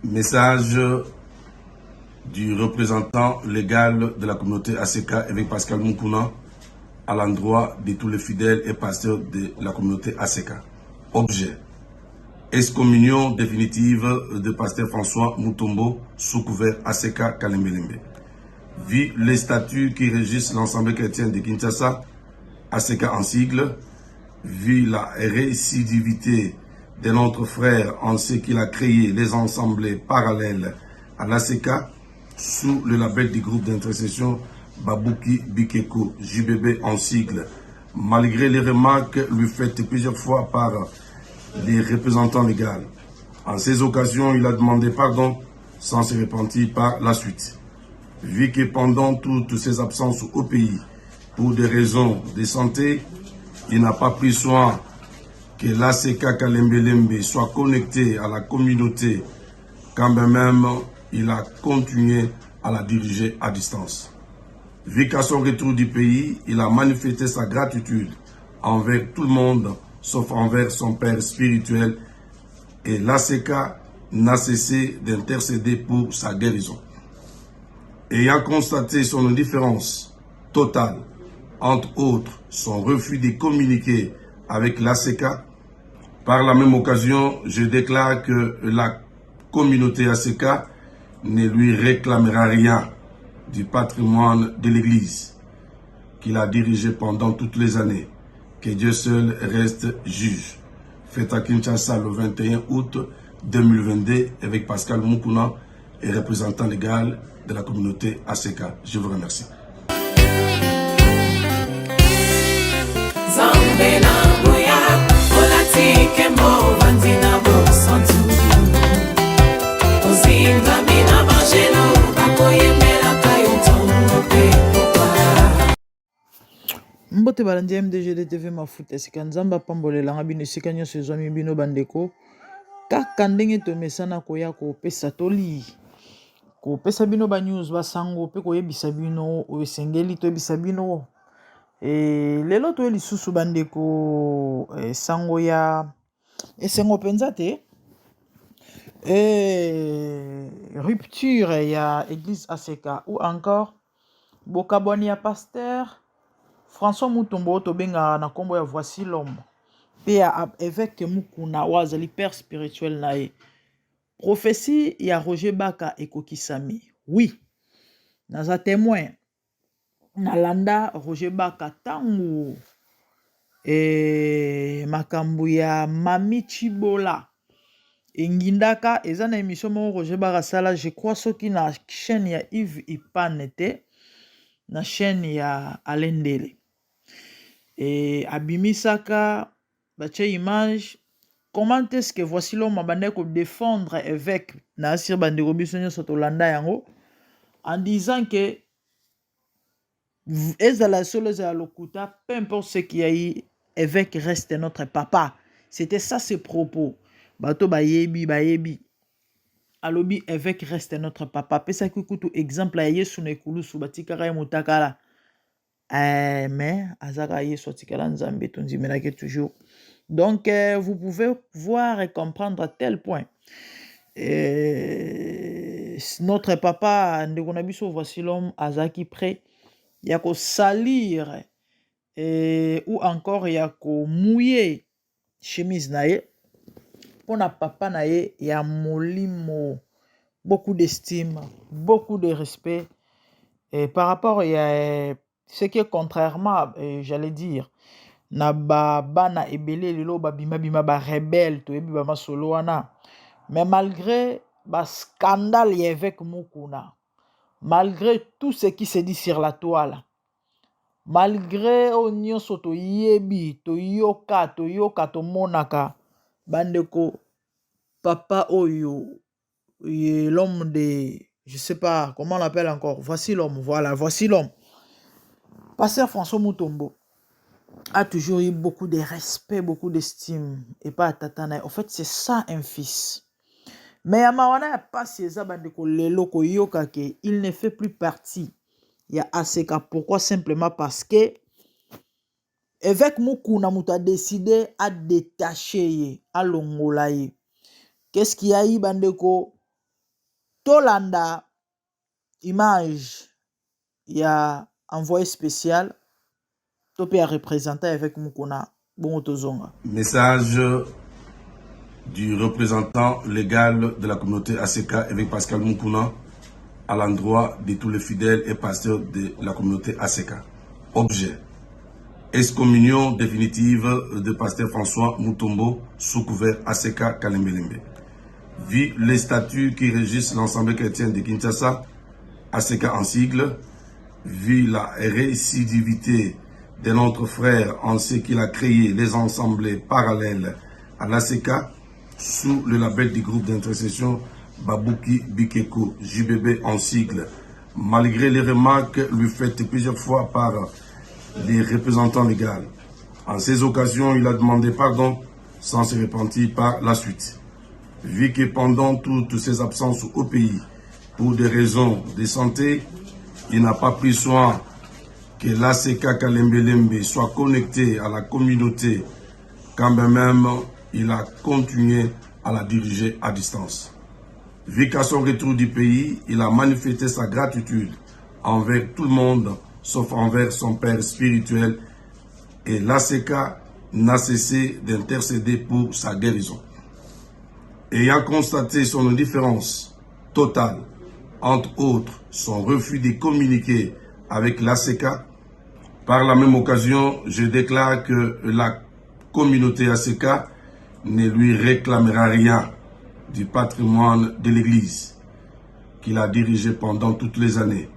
Message du représentant légal de la communauté ACK avec Pascal Moukouna à l'endroit de tous les fidèles et pasteurs de la communauté ACK. Objet: excommunion définitive de pasteur François Mutombo sous couvert ACK Kalembelembe. Vu les statuts qui régissent l'ensemble chrétien de Kinshasa, ACK en sigle, vu la récidivité de notre frère en ce qu'il a créé les ensembles parallèles à l'ACK sous le label du groupe d'intercession Babouki Bikeko, JBB en sigle, malgré les remarques lui faites plusieurs fois par les représentants légaux. En ces occasions, il a demandé pardon sans se repentir par la suite. Vu que pendant toutes ses absences au pays, pour des raisons de santé, il n'a pas pris soin que l'ACK Kalembelembe soit connecté à la communauté, quand même il a continué à la diriger à distance. Vu qu'à son retour du pays, il a manifesté sa gratitude envers tout le monde, sauf envers son père spirituel, et l'ACK n'a cessé d'intercéder pour sa guérison. Ayant constaté son indifférence totale, entre autres son refus de communiquer avec l'ACK, par la même occasion, je déclare que la communauté ACK ne lui réclamera rien du patrimoine de l'Église qu'il a dirigé pendant toutes les années. Que Dieu seul reste juge. Fête à Kinshasa le 21 août 2022 avec Pascal Moukouna et représentant légal de la communauté ACK. Je vous remercie. Mbote balandi MDG de TV Mafuta esika nzamba pambolelanga bino esika nyonso ezwami bino bandeko kaka ndenge tomesana koya kopesa toli kopesa bino ba news basango pe koyebisa bino oyo esengeli toyebisa bino lelo toye lisusu bandeko sango ya esengo mpenza te rupture ya église ACK ou encore bokabwani ya pasteur François Mutombo tobenga na kombo ya Voici l'homme pe ya évêque Mukuna wazali père spirituel na ye. Prophétie ya Roger Baka ekokisami. Oui, naza témoin nalanda Roger Baka tangu makambo ya Mami Chibola engindaka eza na émission moko Roger Baka sala je crois soki na chaîne ya Yves Ipanete na chaîne ya Alendele. Abimisaka bache image comment est-ce que Voici l'homme abandé ko défendre évêque na asir bandeko biso nyonso tolanda yango en disant que ezala solo ezala lokuta peu importe ce qu'il y a eu évêque reste notre papa. C'était ça ses propos. Bato bayebi alobi évêque reste notre papa. Pesa kukutu exemple ya Yesu na ekulusu batikaka motakala. Mais azaka Yesu atikala nzambe tonzimelaki toujours. Donc vous pouvez voir et comprendre à tel point notre papa ndeko na biso Voici l'homme azaki prêt ya ko salir ou encore ya ko mouiller chemise na ye pona papa na ye ya molimo. Beaucoup d'estime, beaucoup de respect par rapport à ce qui est contrairement, j'allais dire, na bana ebele lelo babima ba rebelle to ebi ba masolo wana. Mais malgré ba scandale avec Mukuna, malgré tout ce qui se dit sur la toile, malgré onyo soto yebi to yoka to monaka bandeko papa oyo l'homme de je sais pas comment on l'appelle encore, Voici l'homme, voilà, Voici l'homme. Pasteur François Mutombo a toujours eu beaucoup de respect, beaucoup d'estime et pas à tatana. En fait, c'est ça un fils. Mais à Mawana a pas ces abandeko lelo ko yoka ke il ne fait plus partie. Il y a ACK. Pourquoi? Simplement parce que évêque Mukuna a décidé à détacher à l'ongolaye. Qu'est-ce qu'il y a eu bandeko? tolanda image ya envoyé spécial topé à représenter avec Mukuna bon tozonga. Message du représentant légal de la communauté ACK avec Pascal Mukuna à l'endroit de tous les fidèles et pasteurs de la communauté ACK. Objet: excommunion définitive de pasteur François Mutombo sous couvert ACK Kalembelembe. Vu les statuts qui régissent l'ensemble chrétien de Kinshasa, ACK en sigle, vu la récidivité de notre frère en ce qu'il a créé les ensembles parallèles à l'ACK sous le label du groupe d'intercession Babouki Bikeko, JBB en sigle, malgré les remarques lui faites plusieurs fois par les représentants légaux. En ces occasions, il a demandé pardon sans se repentir par la suite. Vu que pendant toutes ses absences au pays, pour des raisons de santé, il n'a pas pris soin que l'ACK Kalembelembe soit connecté à la communauté, quand même il a continué à la diriger à distance. Vu qu'à son retour du pays, il a manifesté sa gratitude envers tout le monde, sauf envers son père spirituel, et l'ACK n'a cessé d'intercéder pour sa guérison. Ayant constaté son indifférence totale, entre autres son refus de communiquer avec l'ACK, par la même occasion, je déclare que la communauté ACK ne lui réclamera rien du patrimoine de l'Église qu'il a dirigé pendant toutes les années.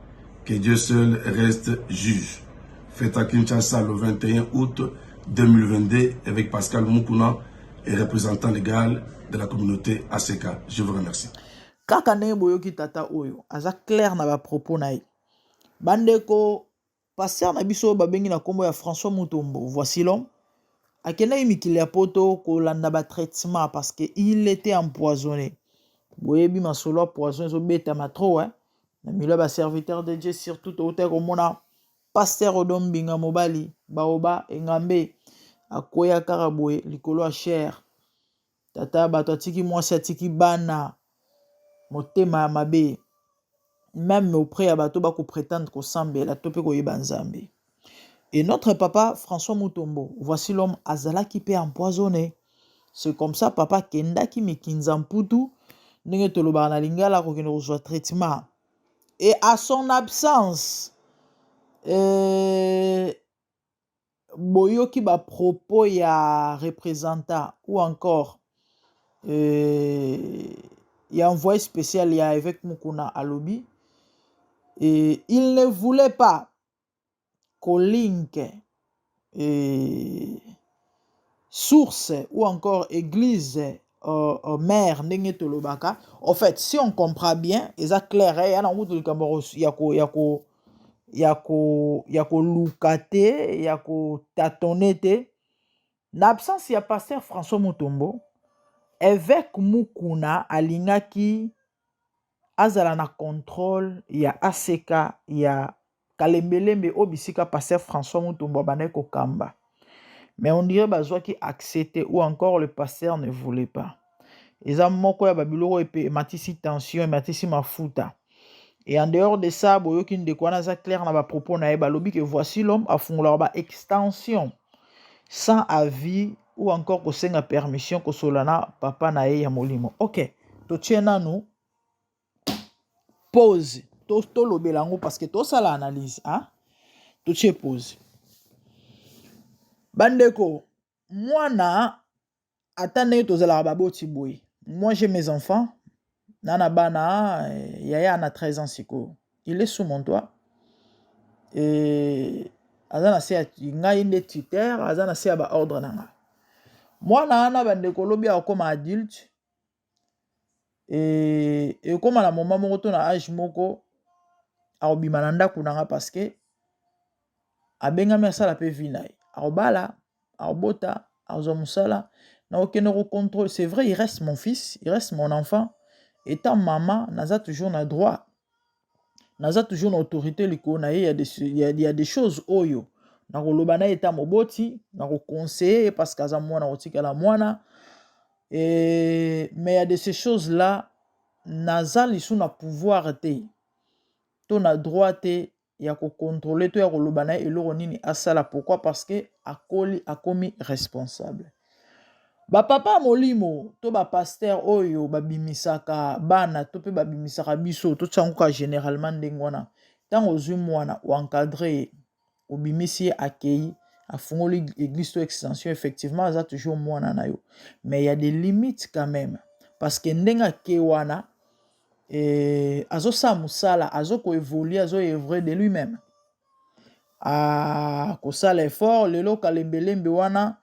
Que Dieu seul reste juge. Fait à Kinshasa le 21 août 2022 avec Pascal Mukuna et représentant légal de la communauté ACK. Je vous remercie. Kaka ne boyoki tata oyo aza clair na ba propos na ye. Bandeko pasteur na biso babengi na kombo ya François Mutombo, voici l'homme akenda mikili ya poto kolanda ba traitement parce que il était empoisonné. Boyebi masolo poison zo beta matro hein. Na milo ba serviteur de Dieu surtout ote komona pasteur Odombinga mobali baoba engambe akoya karaboye likolo a cher. Tata bato atiki mwasi atiki bana motema mabe. Même auprès ya bato bako prétendre ko sambela tope ko yeba nzambe. Et notre papa François Mutombo, voici l'homme azala qui peut empoisonner. C'est comme ça papa kenda ki mikinzamputu ndenge tolobaka na lingala ko kende ko traitement. Et à son absence boyoki ba propos ya représentant ou encore ya envoyé spécial ya avec Mukuna alobi. Et il ne voulait pas qu'on link source ou encore église mère ndenge tolobaka. En fait, si on comprend bien, c'est clair, il y a yako lukate, yako tatonete. L'absence ya pasteur François Mutombo, évêque Mukuna alingaki azala na contrôle ya ACK ya Kalembelembe obisika pasteur François Mutombo banai ko kamba. Mais on dirait bazwa qui accepté ou encore le pasteur ne voulait pas. Eza moko ya babiloko epe matisi tension matisi mafuta. Et en dehors de ça, boyoki ndeko na za clair na ba propos na ye balobi que voici l'homme a fungola ba extension sans avis ou encore ko senga permission ko solana papa na ye ya molimo. OK. To tiena nous pause. To lobelango parce que to sala analyse, hein? To tie pause. Bandeko, mwana atane tozala baboti boy. Moi j'ai mes enfants. Nana bana yaya na 13 ans siko. Il est sous mon toit. Et azana se ngai nde tuteur, azana se ba ordre nanga. Mwana ana bandeko lobi akoma adulte. Et comme à la moment moko to na âge moko aobima na ndako nanga parce que abengami asala pe vinai. Aobala, aobota, azo musala, na okene ko contrôle. C'est vrai, il reste mon fils, il reste mon enfant. Étant maman, naza toujours na droit. Naza toujours na autorité liko na ye, il y a des choses oyo. Na koloba na état moboti, na ko conseiller parce que aza mwana otika la mwana. Mais il y a de ces choses là naza lisu na pouvoir te to na droit te ya kocontrôler to ya koloba na ye eloko nini asala. Pourquoi? Parce que akomi responsable. Bapapa molimo to bapaster oyo babimisaka bana to mpe babimisaka biso totyangoka généralement ndenge wana ntango ozwi mwana oencadre ye obimisi ye akei afungoli église to extension, effectivement aza toujours mwana na yo, mais il y a des limites quand même parce que ndenge ake wana azosala mosala azokoévolue azoevre de lui-même akosala effort. Lelo kalembelembe wana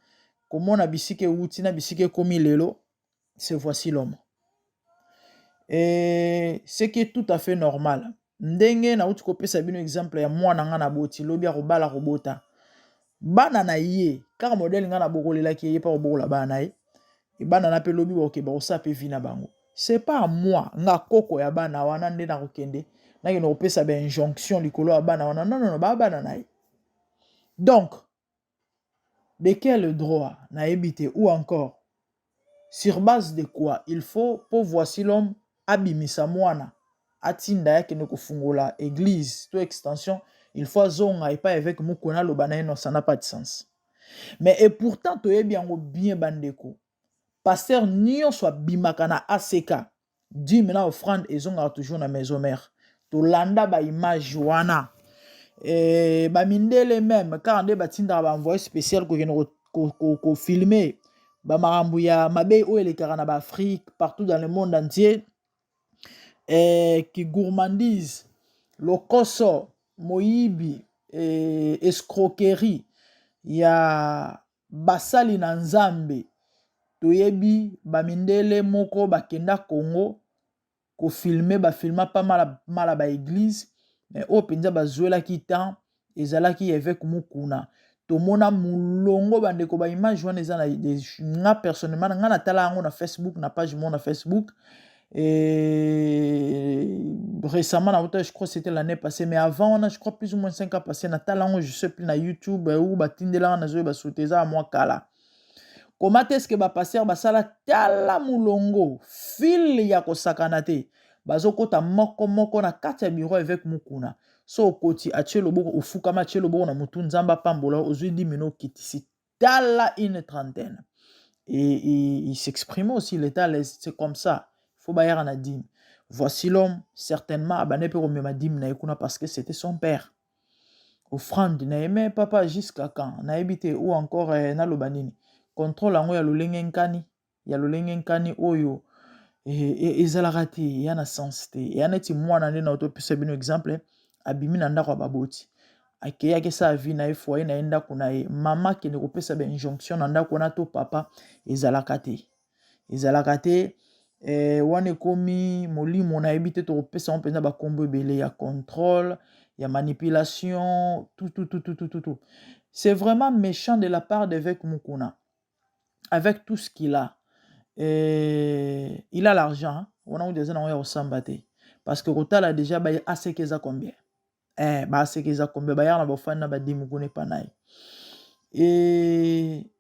komona bisika euti na bisika ekomi lelo, c'est voici l'homme. Et ce qui est tout à fait normal. Ndenge na uti kopesa bino exemple ya mwana nga na boti lobi akobala kobota bana na ye kaka modele nga na bokolelaki ye pa kobokola bana na ye bana na pe lobi boke bakosa pe vi na bango. C'est pas à moi nga koko ya bana wana nde na kokende na kende kopesa ba injonction likolo ya bana wana non bana na ye. Donc de quel droit na ebité ou encore sur base de quoi il faut pour voici l'homme abimisa mwana atinda yake ne kofungola église to extension, il faut azonga et pas avec mukona lobana non, ça n'a pas de sens. Mais et pourtant toyebi yango bien bandeko pasteur nyonso abimaka na ACK dit maintenant offrande ezonga toujours na maison mère tolanda ba image wana ba mindele même car nde batinda ba envoyé spécial ko filmer ba marambu ya mabe o elekaka na ba Afrique partout dans le monde entier qui gourmandise lokoso moyibi escroquerie ya basali na nzambe toyebi bamindele moko bakenda Congo ko filmer ba filma pas mala ba église mais o penza bazwelaki temps ezalaki avec mukuna tomona mulongo bandeko ba image wana eza na nga personnellement nga na tala yango na Facebook na page mon na Facebook. Et récemment, je crois que c'était l'année passée, mais avant, je crois plus ou moins 5 ans passés, je sais plus na YouTube ou batindela na zo ba souteza moi kala. Comment est-ce que ba passer ba sala tala mulongo fil ya ko sakanate bazokota moko na kati ya bureau avec mukuna so koti achelo boko ufuka ma chelo boko na mutu nzamba pambola ozwi 10 minutes kitisi tala une trentaine et il s'exprime aussi l'état c'est comme ça. Faut bailler en adim. Voici l'homme, certainement, abane pe remema dim na ekuna parce que c'était son père. Offrande na aimé papa jusqu'à quand na ebité ou encore na lobanini. Contrôle ango ya lolengenkani, oyo ezalakati ya na sens te. Ya neti mwana nde na autopisa bino exemple abimi na ndako baboti. Akeyaki sa vie na foyer na ndako na ye. Mama ki ne kopesa ba injonction na ndako na to papa ezalakati. Wane komi molimo na ebité to pesa on penza ba kombo ebele ya contrôle, ya manipulation, tout. C'est vraiment méchant de la part d'Evêque Mukuna. Avec tout ce qu'il a. Il a l'argent, on a eu des années au Sambate. Parce que Rotal a déjà baillé assez qu'eza combien. Assez qu'eza combien. Bayar na bofan na badi mukune panay. Et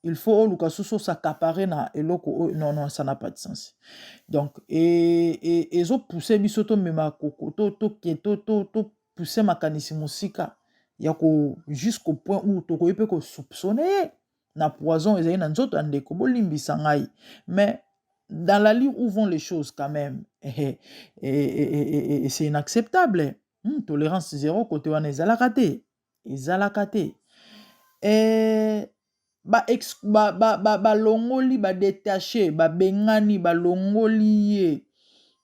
il faut Lukasuso s'accaparer na eloko non ça n'a pas de sens. Donc et ils ont poussé bisoto mema koko to pousser makanisi musika yako jusqu'au point où to ko ko soupçonner na poison ezali na nzoto andeko bolimbisa ngai. Mais dans la ligne où vont les choses quand même et c'est inacceptable. Tolérance zéro côté wana ezalakate longoli détaché bengani longoli ye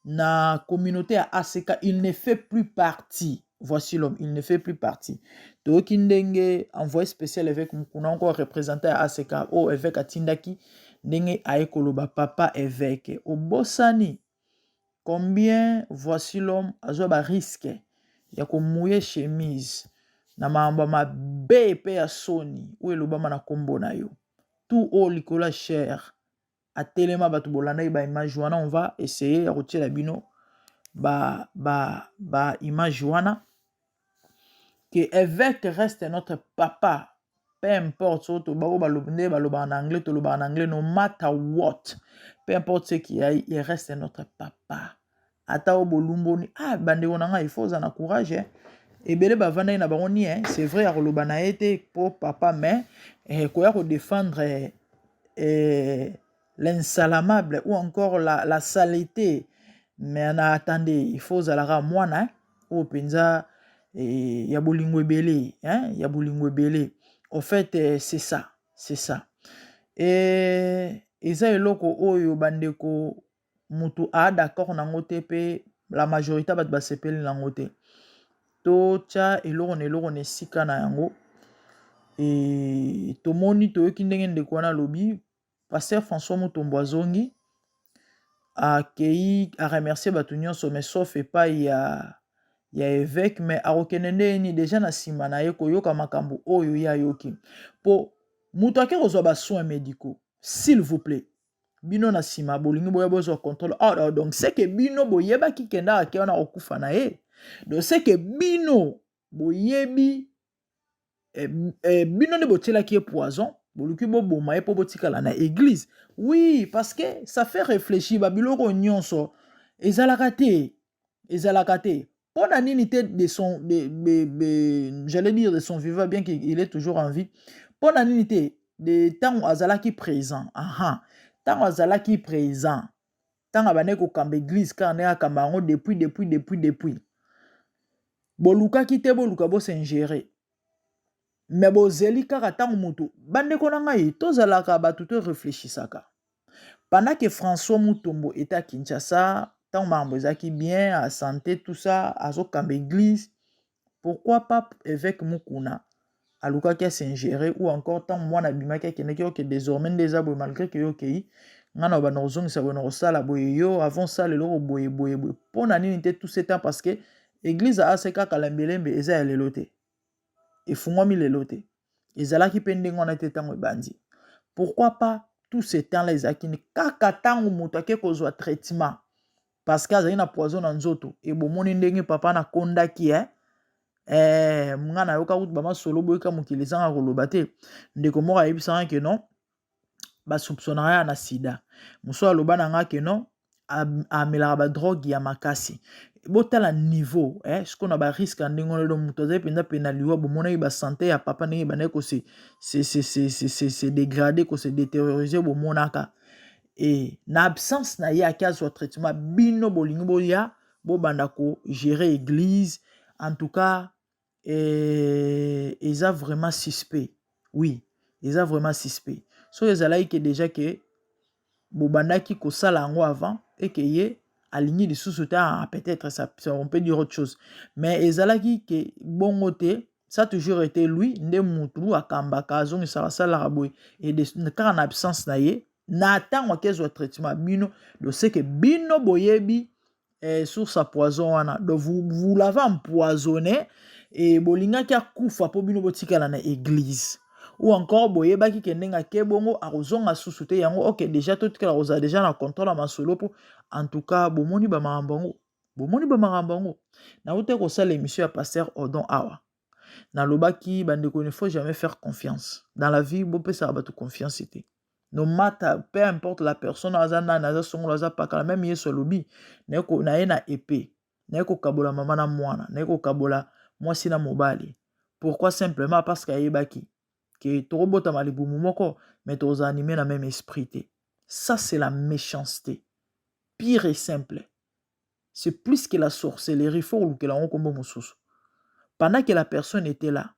na communauté à ACK, il ne fait plus partie. Voici l'homme, il ne fait plus partie. Toki ndenge envoyé spécial avec mukuna encore représenté à ACK o évêque atindaki ndenge aekoloba papa évêque au bosani. Combien voici l'homme azo ba risque ya ko mouiller chemise na mamba mabe pe ya soni ou elobama na kombo na yo tout au likola cher a telema batu bolanda ba image wana. On va essayer ya retirer la bino ba image wana que évêque reste notre papa peu importe so to bako baloba en anglais, to loba en anglais, no matter what, peu importe ce qu'il y a, il reste notre papa. Ata o bolumboni, bandeko na nga, il faut na courage, hein. Ebele bavanda na bango ni, hein. C'est vrai, akoloba na ete pour papa, mais koya ko défendre l'insalamable ou encore la saleté. Mais attendez, il faut zalara mwana, hein. O penza ya bolingo ebele, hein, ya bolingo ebele. En fait, c'est ça, c'est ça. Et eza eloko oyo bandeko mutu d'accord nango te pe la majorité bat basepeli nango te. To tia eloko ne sika na yango. Et tomoni toyoki ndenge ndeko wana lobi Pasteur François Mutombo azongi akei a remercier bato nyonso mais sauf epai ya évêque, mais akokende ndeni déjà na nsima na ye koyoka makambo oyo ye ayoki po moto ake kozwa basoins médicaux, s'il vous plaît, bino na nsima bolingi boya bozwa contrôle. Donc c'est que bino boyebaki kenda ake wana kokufa na ye, donc c'est que bino boyebi bino nde botielaki ye poison boluki boboma ye po botikala na église. Oui, parce que ça fait réfléchir babiloko nyonso ezalaka te pona nini te de son j'allais dire de son vivant, bien qu'il est toujours en vie, pona nini te de tango azalaki présent. Tango azalaki présent, tango abane kokamba église ka ne akamba yango depuis bolukaki te boluka bo s'ingérer. Mais bozeli kaka tango mutu bandeko na ngai tozalaka bato to réfléchisaka. Pendant que François Mutombo était à Kinshasa, tant makambo ezaki bien, à santé, tout ça, azokamba église, pourquoi pas évêque Mukuna alukaki a s'ingérer, ou encore tant mwana bimaki akendeki que désormais ndeza boye malgré que yo kei ngana ba nozongisa boye nosala boye yo avant ça lelo boye pona nini te tout ce temps, parce que église aseka kalambelembe eza ya lelo te efungwami lelo te ezalaki pe ndenge wana te tango ebandi. Pourquoi pas tout ce temps-là ezalaki ni kaka tango moto ake kozwa traitement parce que azali na poison na nzoto e bomoni ndenge papa na kondaki mwana yoka kutu bama solo boyeka mokili ezanga koloba te ndeko moko ayebisanga ke non basoupçonnaka na sida, mosusu aloba na nga ke non amelaka badrogue ya makasi. Botala niveau ce qu'on a ba risque ndenge wana moto azali penza pena liwa bomonaki ba santé ya papa ndenge banaye ko se dégrader, ko se détérioriser bomonaka et na absence na ye akazwa traitement bino bolingi boya bobanda ko gérer église. En tout cas eza vraiment suspect. Oui, eza vraiment suspect. So ezalaki que déjà que bobandaki kosala yango avant et que ye aligné de sous-souterrain, peut-être ça on peut dire autre chose, mais ezalaki que bongo te, ça a toujours été lui nde mutu akambaka azongi sala raboy et de car en absence na ye na tango akezwa traitement bino de ce que bino boyebi sur sa poison wana, donc vous l'avez empoisonné et bolingaki akufa po bino botikala na église, ou encore boyebaki kendenga ke bongo akozonga susute yango ok déjà totikala koza déjà na contrôle masolo po. En tout cas bomoni ba makambo na ute ko sala émission ya Pasteur Odon awa na lobaki bandeko ne faut jamais faire confiance dans la vie, bo pesa ba confiance te no matter peu importe la personne azana naza songo aza pakala, même yeso lobi na ko na ye na épée na ko kabola mama na mwana na ko kabola mwasi na mobali. Pourquoi? Simplement parce qu'ayebaki que torobota malibumu moko mais toza animé na même esprit. Ça c'est la méchanceté pire et simple. C'est plus que la sorcellerie faut ou que la onkombo mosusu. Pendant que la personne était là,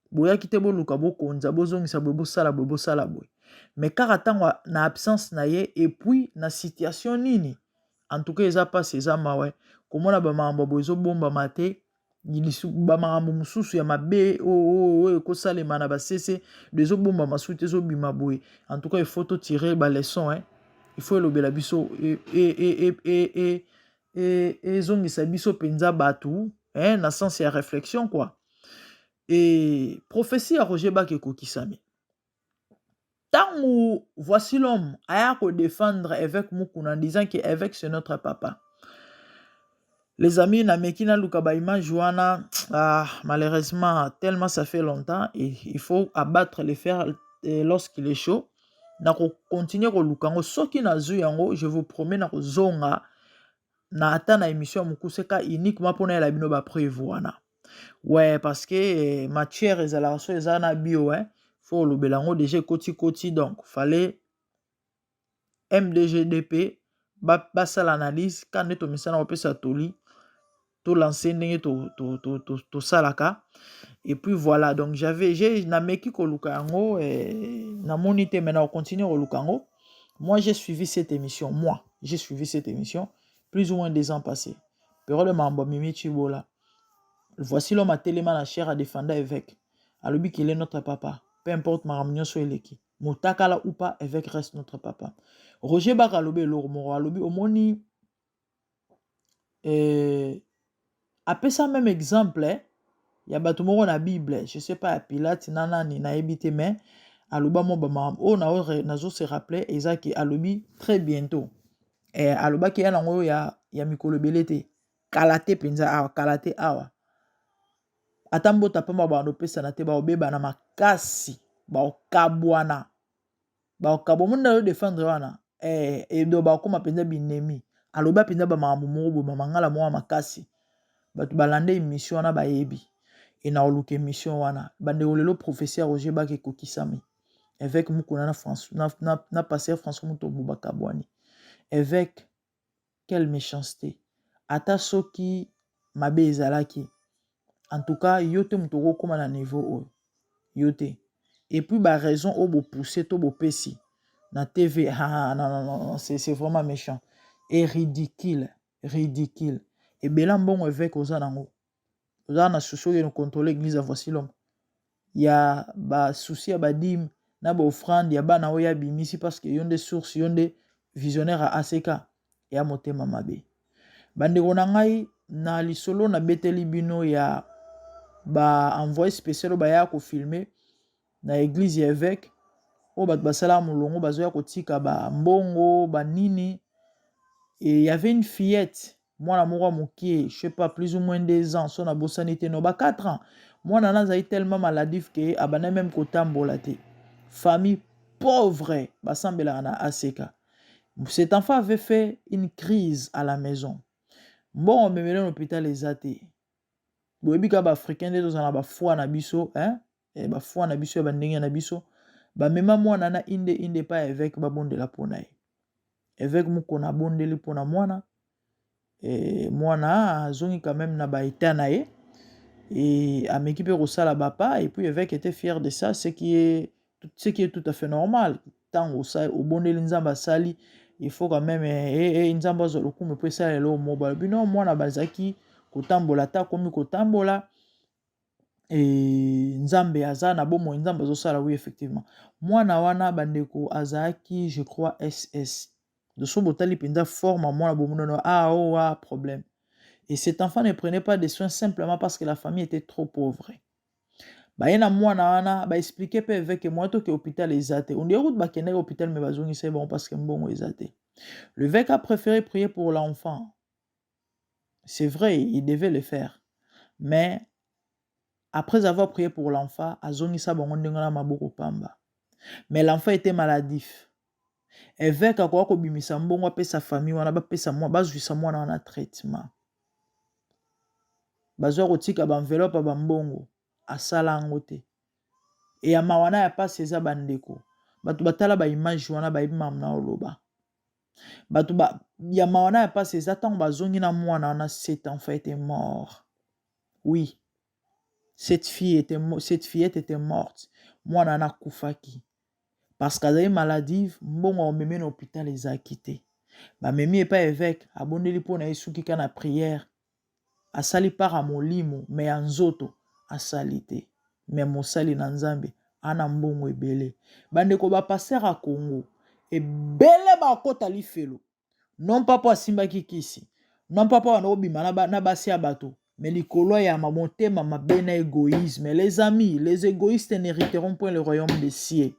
boya kite bo luka bo konza bozongisa bo sala boy. Mais car attend na absence na ye et puis na situation nini. En tout cas eza pas ces mawe. Comment na ba mambo bozo bomba mate ba mambo mususu ya mabe ko salema na ba cc dezo bomba masuite zo bima boy. En tout cas il faut tirer ba leçon il faut lobela biso et zongisa biso penza batu na sens ya réflexion quoi. Et prophétie à Roger Bakeko Kisami. Tant où voici l'homme a défendre évêque Mukuna en disant que évêque c'est notre papa. Les amis, Namekina Lukabaima Joana, malheureusement, tellement ça fait longtemps, et il faut abattre les fers lorsqu'il est chaud. Na continuer au lukango. Soki na zu yango, je vous promets na zonga na ata na émission mukuseka uniquement pour na bino ba prévoir. Ouais, parce que matière ezalation ezana bio, hein. Faut le belango déjà koti donc fallait MDGDP basa l'analyse quand neto misana opesa toli to lancer ndenge to salaka. Et puis voilà, donc j'ai nameki ko lukango na monité maintenant on continue au lukango. Moi j'ai suivi cette émission, plus ou moins 2 ans passés. Pero le mambo mimi chibola. Voici l'homme à téléman la chair à défendre évêque. Alobi qu'il est notre papa. Peu importe ma ramignon soit eleki. Motakala ou pas, évêque reste notre papa. Roger Bakalobi l'ormoro alobi omoni après ça même exemple, il y a batumoro na Bible, je sais pas Pilate nana ni na ebité mais aloba mo bama o na zo se rappeler ezaki alobi très bientôt. Aloba ki yana ngo ya mikolo belete. Kalate penza awa kalate awa. Atambo tapamba bando pesa na te ba obeba na makasi ba okabwana. Ba okabo munda yo défendre wana. Do ba koma penza binemi. Aloba penza ba mambo bo mangala mo makasi. Batu balande émission wana ba yebi. Et na oluke mission wana bande olelo professeur Roger Bake kokisami avec mukuna na France na passer François Mutombo Bakabwani avec quelle méchanceté ata soki mabe ezalaki en tout cas yote mutoko koma na niveau yote et puis ba raison obo pousser to bo pesi na TV non c'est vraiment méchant et ridicule et belambongo avec ozanango. Dans na souci de contrôler l'église à voici l'homme. Il y a ba souci à badim na ba offrande ya bana oya bimisi parce que yon des sources yon des visionnaires à ACK et à motema mabe. Bande ngai na lisolo na beteli bino ya ba envoyé spécial ba ya ko filmer na église ya évêque o ba basala mulongo bazoya ko tika ba mbongo ba nini et il y avait une fillette. Moi, la mora mokie, je sais pas, plus ou moins 2 ans, son abosanité, non, 4 ans. Moi, nana, a tellement maladif que, abana même kotambolate. Famille pauvre, basambela na ACK. Cet enfant avait fait une crise à la maison. Bon, on me met dans l'hôpital les athées. Boebika ba africain de dans ba foi na biso, hein? Et ba foi na biso, ba ndenge na biso. Ba mema moi nana inde pas avec ba bonde la ponaï. Avec mukona bonde li pona mwana. Et mwana zongi quand même na ba etanae et à m'équiper au sala bapa et puis évêque était fier de ça ce qui est tout à fait normal tant au bon de nzamba sali il faut quand même nzamba zo lokume peut ça le mobile bino mwana bazaki kotambola ta komi kotambola et nzambe aza na bomo nzamba zo sala oui effectivement mwana wana bandeko azaki je crois SS de son botali pinda forme à moi la problème. Et cet enfant ne prenait pas de soins simplement parce que la famille était trop pauvre. Bah yena moi na ba expliquer peu avec moi to que hôpital exaté. On dirait ba kende hôpital mais bazongi c'est bon parce que bon exaté. Le évêque a préféré prier pour l'enfant. C'est vrai, il devait le faire. Mais après avoir prié pour l'enfant, azongi sa bango ndengana maboko pamba. Mais l'enfant était maladif. Évêque a quoi bimisa mbongo apesa famille wana bapesa moi bazwisa mwana na traitement bazwa kotika ba enveloppe ba mbongo asala ngote et ya mawana ya pasi eza bandeko batu batala ba image wana ba imam na oloba batu ba ya mawana ya pasi eza tant bazongi na mwana na cet enfant était mort. Oui, cette fillette était morte. Mwana na kufaki parce qu'elle est maladive, mbongo on meme na hôpital les a quittés. Ba memi est pas évêque, abondeli po na isuki kana prière. Asali para molimo, mais anzoto asalite. Mais mosali na nzambe ana mbongo ebele. Bandeko ba passer à Congo. Ebele ba kota lifelo. Non pas pour simba kikisi. Non pas pour obima na basi ya bato. Mais likolo ya motema mabena égoïsme. Les amis, les égoïstes n'hériteront point le royaume des cieux.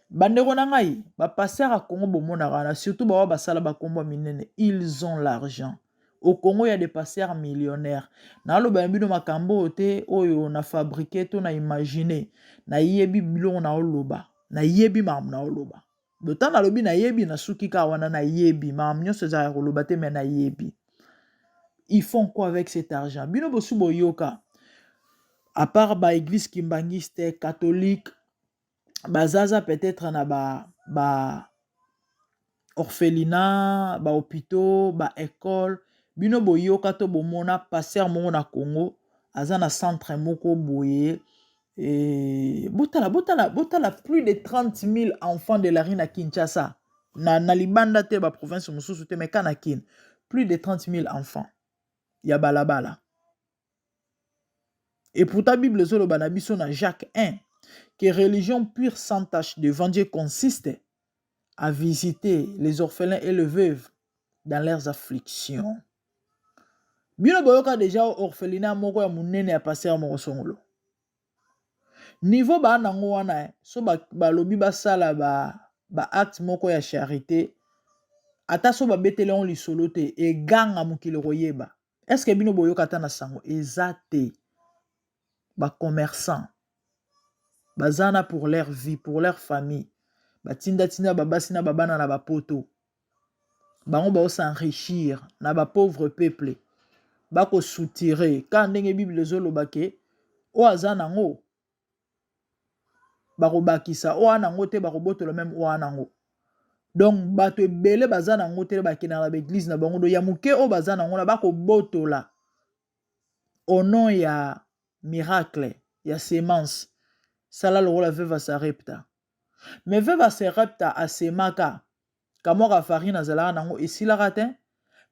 Bandeko na ngai ba passer à Congo bomona rana surtout ba basala ba kombo minene ils ont l'argent Au Congo, il y a des pasteurs millionnaires. Na lo ba mbino makambo te oyo na fabriqué to na imaginer. Na yebi bilo na oloba. Na yebi mam na oloba. D'autant na lobi na yebi na suki ka wana na yebi. Mam nyonso za oloba te mais na yebi. Ils font quoi avec cet argent? Bino bosu boyoka. À part ba église kimbangiste catholique, bazaza peut-être na ba orphelinat, ba hôpitaux, ba école. Bino boyoka to bomona passer mongo na Congo, aza na centre moko boye. Et botala plus de 30 000 enfants de la rue na Kinshasa. Na libanda te ba province mususu te mais kanakin. Plus de 30 000 enfants. Ya balabala. Et pour ta Bible zolo banabiso na Jacques 1 que religion pure sans tache devant Dieu consiste à visiter les orphelins et les veuves dans leurs afflictions. Bino boyoka déjà orphelinat moko ya munene ya passer moko songolo. Niveau ba nango wana so ba lobi ba sala ba acte moko ya charité ata so ba betele on lisolo te e ganga mukile koyeba. Est-ce que bino boyoka ta na sango ezate ba commerçants bazana pour leur vie, pour leur famille. Batinda babasi na babana na bapoto. Bango ba s'enrichir na ba pauvre peuple. Bako soutirer quand ndenge Bible zolo bake o azana ngo bako bakisa o anango te bako boto le même o anango. Donc bato ebele bazana ngo te bakina na l'église na bango do ya muke o bazana ngo na bako boto la au nom ya miracle ya sémence sala lo la veuve Sarepta. Mais veuve Sarepta a semaka kamora farine azala nango esila te.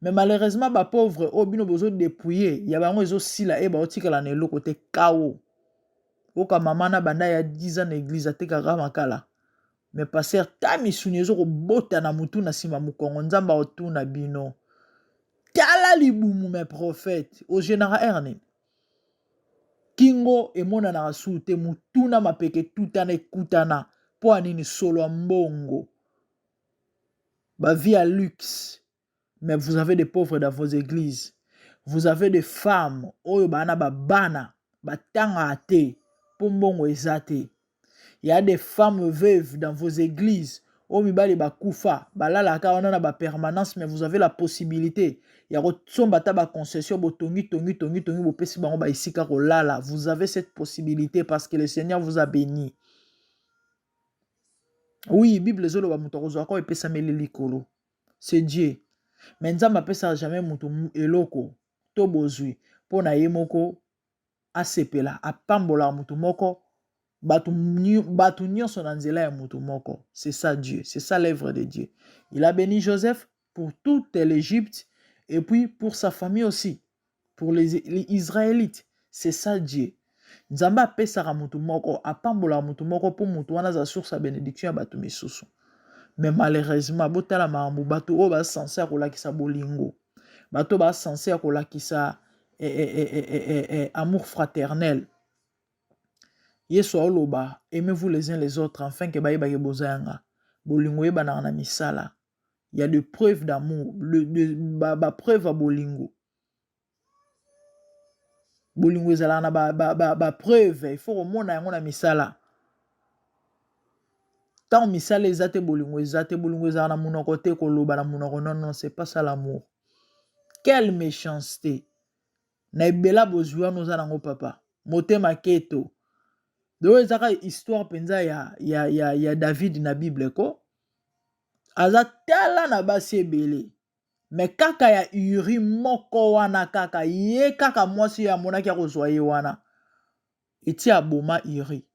Mais malheureusement, ba pauvre, au bino bozo dépouiller, ya bango ezo sila e ba otika la nelo côté kao. Oka mama na banda ya 10 ans église ateka makala. Mais passer ta misuni ezo ko bota na mutu na sima mukongo nzamba otuna bino. Tala libumu mes prophètes au général Erne. Kingo emona na rasute mutuna mapeke tutana ekutana po anini solo mbongo. Ba vie à luxe. Mais vous avez des pauvres dans vos églises. Vous avez des femmes. Oyo bana babana. Batanga ate. Pombongo ezate. Il y a des femmes veuves dans vos églises. Oyo mibali bakufa. Balala ka wana na ba permanence. Mais vous avez la possibilité. Il y a rotsomba ta ba concession. Botongi bopesi bango ba isika kolala. Vous avez cette possibilité parce que le Seigneur vous a béni. Oui, Bible zolo ba mutorozo ako epesa meleli kolo. C'est Dieu. Mais nzamba pesa jamais mutu eloko to bozui pona ye moko asepela apambola mutu moko batu nyonso na nzela ya mutu moko. C'est ça Dieu, c'est ça l'œuvre de Dieu. Il a béni Joseph pour toute l'Égypte et puis pour sa famille aussi, pour les Israélites. C'est ça Dieu. Nzamba pesa mutu moko apambola mutu moko pour mutu wana za source ya bénédiction ya batu misusu. Mais malheureusement, botala maambu bato o ba censé akolakisa bolingo. Bato ba censé akolakisa amour fraternel. Yesu oloba, aimez-vous les uns les autres afin que baye baye bozanga. Bolingo yeba na misala. Il y a des preuves d'amour, ba preuve à bolingo. Bolingo ezala na ba preuve, il faut remona yango na misala. Tant misale ezate bolingo ezala na munoko te koloba na munoko. Non, c'est pas ça l'amour. Quelle méchanceté. Na ebela bozwa noza nango papa. Motema keto. Do ezaka histoire penza ya David na Bible ko. Aza tala na basi ebele. Mais kaka ya Uri moko wana kaka. Ye kaka mwasi ya monaki ya kozwa ye wana. Eti aboma Uri.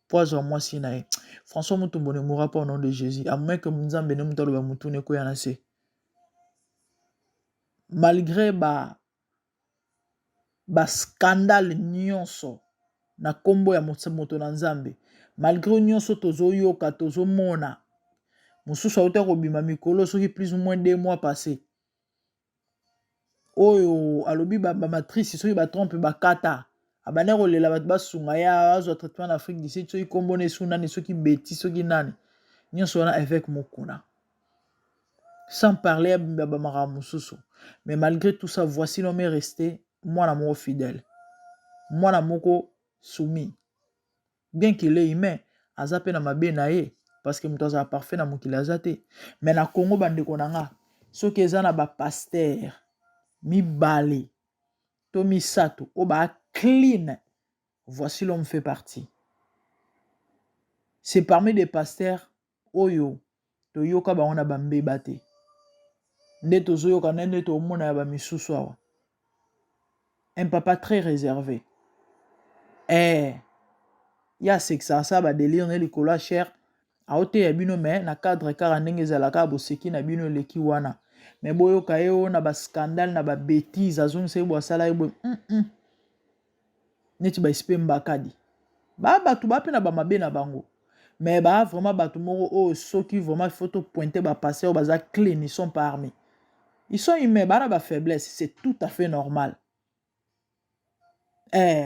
Poison moi si nae. François Mutombo ne mourra pas au nom de Jésus. À moins que Munzambe ne mutalo mutune ko yanase. Malgré ba scandale nyonso na kombo ya moto na Nzambe. Malgré nyonso tozo yoka tozo mona. Mususu auta ko bima mikolo soki plus ou moins 2 mois passés. Oyo alobi ba matrice soki ba trompe ba kata. Abanero lela bat basunga ya azo traitement en Afrique d'ici soki kombone suna ne soki beti soki nani. Nyonso wana avec mokuna. sans parler à Bamara Moussousou. Mais malgré tout ça, voici l'homme est resté, moi l'amour fidèle, moi l'amour soumis. Bien qu'il est humain, azape na mabe na ye, parce que mutaza parfait na mukili azate. Mais na Congo bande konanga, so que na ba pasteur, mi bale, to mi sato, o ba clean. Voici l'homme fait partie. C'est parmi des pasteurs, oyo, to yoka ba on a bambe bate. Nde tozo yoka nende to mona ba misusu awa. Un papa très réservé. Ya sexa ça ba délire ne likola cher. Aote ya bino me na cadre kara ndenge ezalaka boseki na bino leki wana. Me boyoka yo na ba scandale na ba bêtise azongisa yo bosala yo neti ba spem bakadi. Ba batu ba pe na ba mabe na bango. Mais bah vraiment batu moko oh soki vraiment photo pointer ba passer baza clean, ils sont pas armés. Ils sont humains, bah na ba faiblesse, c'est tout à fait normal.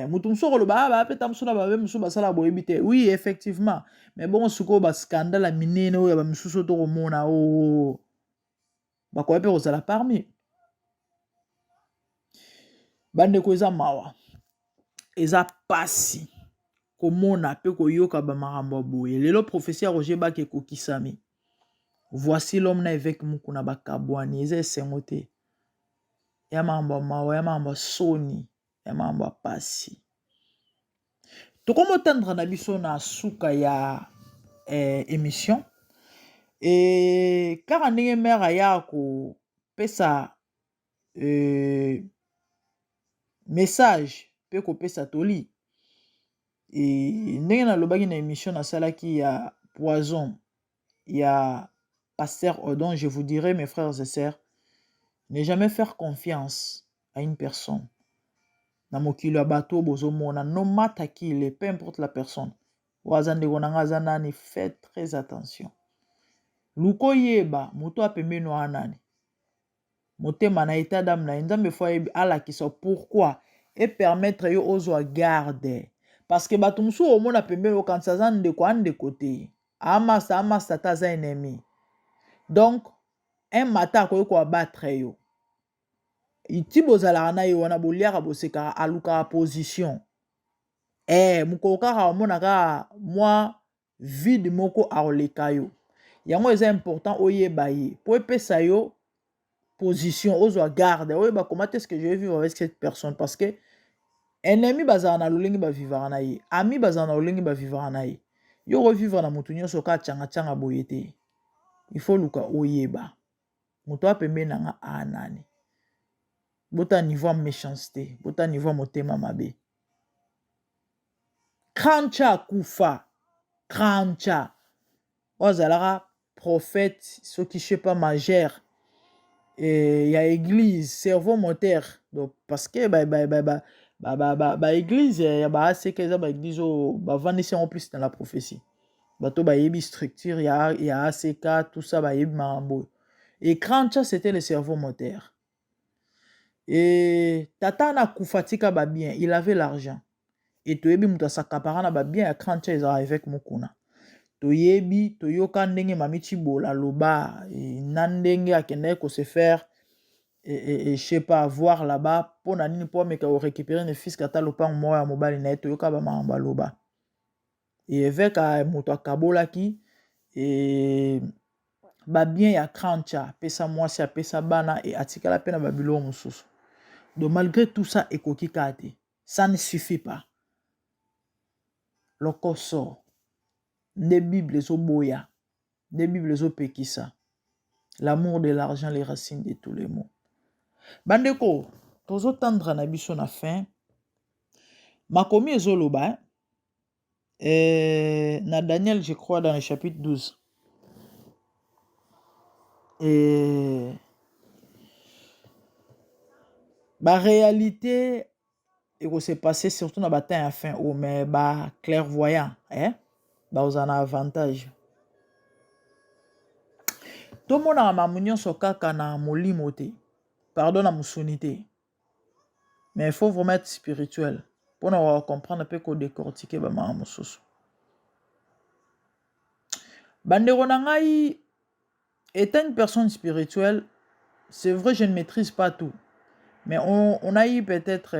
Mutumso ko ba pe tamso na ba be muso ba sala boyebite. Oui, effectivement. Mais bon suko ba scandale la minene o ya ba muso to ko mona o ba ko pe ko sala parmi. Bande ko eza mawa. Eza pasi. Komona pe ko yoka ba marambo boye. Lelo professeur Roger Bake ko kisami. Voici l'homme na évêque mukuna bakabwani eze sengote. Ya mambo mawa, ya mambo soni, ya mambo pasi. Tokomo tendre na biso na suka ya émission. Et car ndenge mère ya ko pesa message pe ko pesa toli. Et ndenge na lobaki na émission na salaki ya poison ya Pasteur Odon, je vous dirai, mes frères et sœurs, ne jamais faire confiance à une personne. Na mokilo bateau bozomona, no matter qui il est, peu importe la personne. Wazande gonanga zanani, faites très attention. Luko yeba, moto apembe no anani. Motema na état d'âme na nzambe fo ala qui so pourquoi et permettre yo ozo garde. Parce que bato musu omona pembe yo kansa zande ko ande côté. Amasa taza ennemi. Donc, un matin, ko abattre yo. Iti bozala na yo wana boliaka boseka aluka position. Mukoka ka monaka moi vide moko aroleka yo. Yango est important oyeba ye. Po epesa yo position ozo garde. Oyeba comment est-ce que je vais vivre avec cette personne parce que ennemi bazana na lolingi ba vivre na ye. Ami bazana na lolingi ba vivre na ye. Yo revivre na mutu nyonso ka changa boyete. Il faut luka oyeba. Muto apembe nanga anani. Bota niveau méchanceté, bota niveau motema mabe. Krancha kufa, krancha. Ozalara prophète, ce qui je sais pas majeur. Et y a église, cerveau moteur. Donc parce que église y a assez que ça église vanessa en plus dans la prophétie. Bato yebi structure, y a ACK, tout ça yebi marambo. Et krancha c'était le cerveau moteur. Et tata na kufatika ba bien, il avait l'argent. Et toyebi muta sakapara na ba bien ya krancha eza avec mukuna. Toyebi toyoka ndenge mamichi bola loba et nandenge akende ko se faire et je sais pas voir là-bas pour na nini pour meka récupérer ne fils kata lopa mo ya mobali na toyoka ba mamba loba. Et avec muta kabola ki et ba bien ya krancha pesa mwasi pesa bana et atikala pena babilo mususu. Donc malgré tout ça, ça ne suffit pas. Le corps sort. Les Bibles sont boya. Les Bibles sont pekisa. L'amour de l'argent, les racines de tous les mots. Bandeko, tozo tendre na biso na fin. Makomi ezoloba. Na Daniel, je crois, dans le chapitre 12. Et la réalité et s'est passé surtout dans bataille à fin ou mais clairvoyant vous en avantage. Tout le monde a mamunion so kaka na molimo te. Pardon na musonité. Mais il faut vraiment être spirituel pour nous comprendre un peu qu'on décortiquer ba ma mususu. Bandeko na ngai Étant une personne spirituelle, c'est vrai, je ne maîtrise pas tout. Mais on a eu peut-être,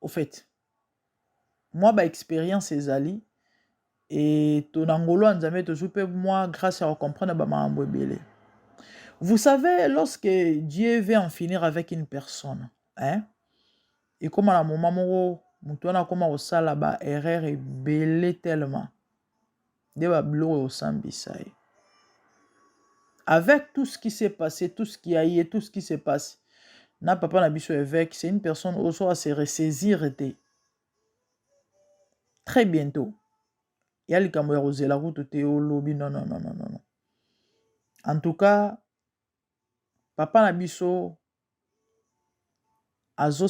au fait, moi, ma expérience est ali, et ton angolo en zame te soupe moi grâce à comprendre ma belé. Vous savez, lorsque Dieu veut en finir avec une personne, hein, et comme à un moment où on comme au sala ba erreur est belé tellement, de ba blo au sambisai. Avec tout ce qui s'est passé, tout ce qui a eu, tout ce qui se passe, na papa na biso évêque, c'est une personne aussi à se ressaisir très bientôt. Il y a les caméras la route au lobby, non. En tout cas, papa na biso azo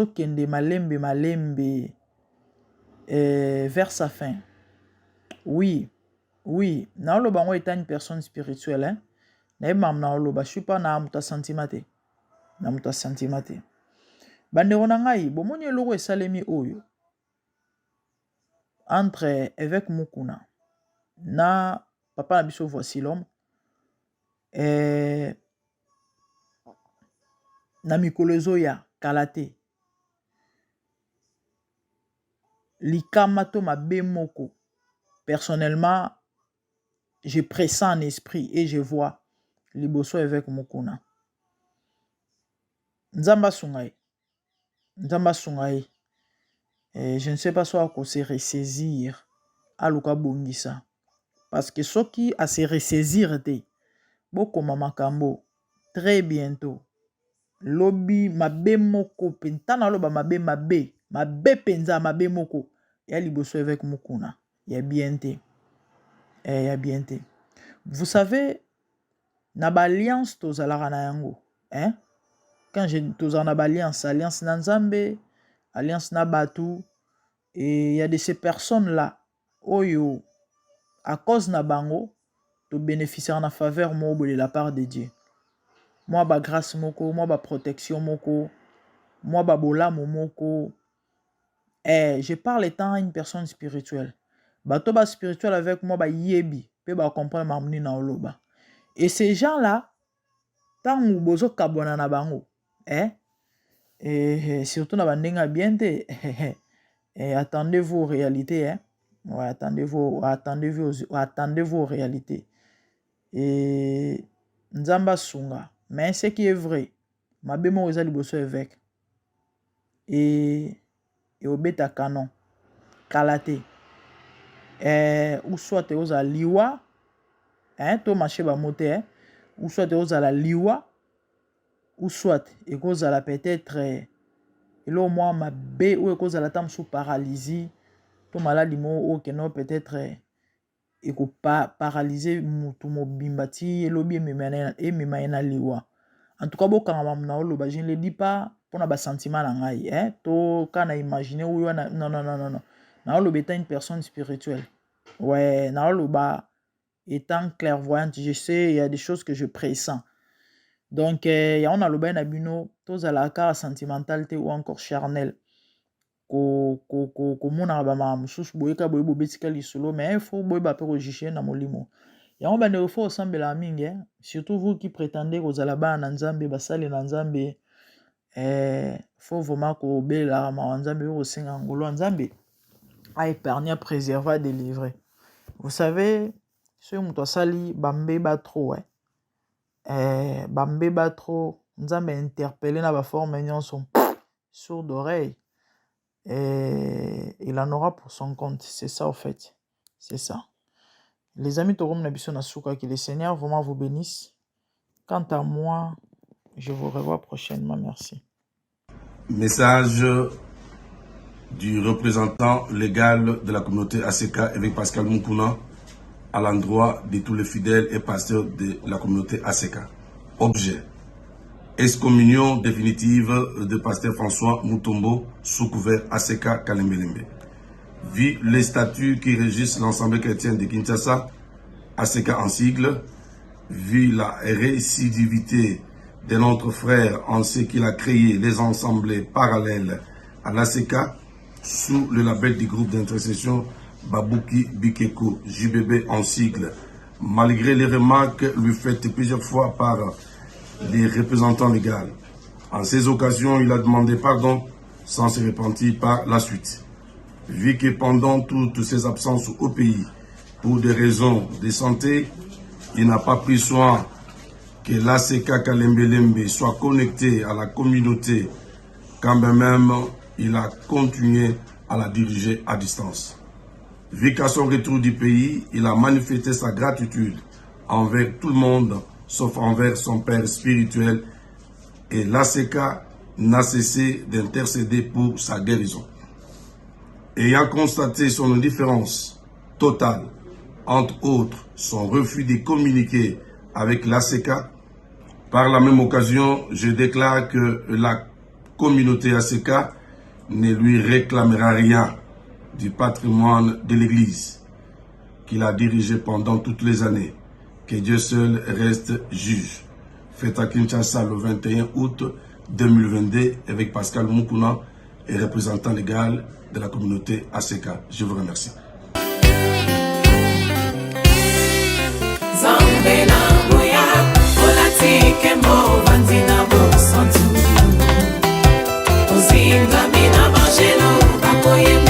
kende malembe vers sa fin. Oui. Naoloba étant une personne spirituelle, hein. Je suis pas na muta sentimate. Bandero na ngai, bomoni eloko esalemi oyo entre évêque Mukuna na papa na biso voici l'homme na mikolo ezoya kala te likama to mabe moko. Personnellement, je pressens en esprit et je vois liboso évêque Mukuna. Nzamba sungai. Je ne sais pas soit qu'on se ressaisir à Luka Bongisa. Parce que ceux qui a se ressaisir te, beaucoup mamakambo, très bientôt. Lobby mabe moko, pentana loba mabe penza mabe moko. Ya liboso avec Mukuna. Ya bien te. Vous savez, na ba alliance tozalara na yango, hein? Quand je tozana na ba alliance na Nzambe, alliance na Batu, et il y a de ces personnes-là, oyo, à cause na bango, to bénéficier en faveur mobo de la part de Dieu. Moi, ba grâce moko, moi, ba protection moko, moi, ba bola moko. Je parle étant une personne spirituelle. Bato ba spirituel avec moi, ba yebi, pe ba comprendre ma mni na oloba. Et ces gens-là, tant ou bozo kabona na bango, et surtout na bandenga bien te, attendez-vous aux réalités, hein. Ouais, attendez-vous aux réalités. Et Nzamba Sunga. Mais ce qui est vrai, ma bémo est liboso évêque. Et au bêta canon, kalate. Ou soit te osa liwa, hein, to marché ba moté, hein, ou soit te osa la liwa, ou soit et cause la peut-être, et là au moins ma bé ou cause la tam sous paralysie. To maladie mo que non peut-être et ko pas paralyser mutu mobimbati elobi emema liwa. En tout cas bokanga na oloba, je ne le dis pas pour na ba sentiment na ngai, hein, to kana imaginer ou non na oloba étant une personne spirituelle. Ouais, na oloba étant clairvoyante, je sais il y a des choses que je pressens. Donc ya on aloba na bino to za ka sentimentalité ou encore charnel. Komona ba ma mususu boyeka boyebo betika lisolo, mais il faut boyeba pe rejicher na molimo. Yango bande faut osambela mingi, surtout vous qui prétendez que zala ba na Nzambe basali na Nzambe, faut vraiment ko bela ma Nzambe o senga ngolo Nzambe a épargner, préserver, délivrer. Vous savez, ce muto sali bambeba trop, bambeba trop, Nzambe interpeller na ba forme nyonso sourd d'oreille. Et il en aura pour son compte. C'est ça, au fait. C'est ça. Les amis, que le Seigneur vraiment vous bénisse. Quant à moi, je vous revois prochainement. Merci. Message du représentant légal de la communauté ACK avec Pascal Mukuna à l'endroit de tous les fidèles et pasteurs de la communauté ACK. Objet: excommunion définitive de pasteur François Mutombo sous couvert ACK Kalembelembe. Vu les statuts qui régissent l'ensemble chrétien de Kinshasa, ACK en sigle, vu la récidivité de notre frère en ce qu'il a créé les ensembles parallèles à l'ACK sous le label du groupe d'intercession Babouki Bikeko, JBB en sigle, malgré les remarques lui faites plusieurs fois par les représentants légaux. En ces occasions, il a demandé pardon sans se repentir par la suite. Vu que pendant toutes ses absences au pays, pour des raisons de santé, il n'a pas pris soin que l'ACK Kalembe soit connecté à la communauté, quand même il a continué à la diriger à distance. Vu qu'à son retour du pays, il a manifesté sa gratitude envers tout le monde, sauf envers son père spirituel, et l'ACK n'a cessé d'intercéder pour sa guérison. Ayant constaté son indifférence totale, entre autres son refus de communiquer avec l'ACK, par la même occasion, je déclare que la communauté ACK ne lui réclamera rien du patrimoine de l'Église qu'il a dirigé pendant toutes les années. Que Dieu seul reste juge. Fait à Kinshasa le 21 août 2022 avec Pascal Moukouna et représentant légal de la communauté ACK. Je vous remercie.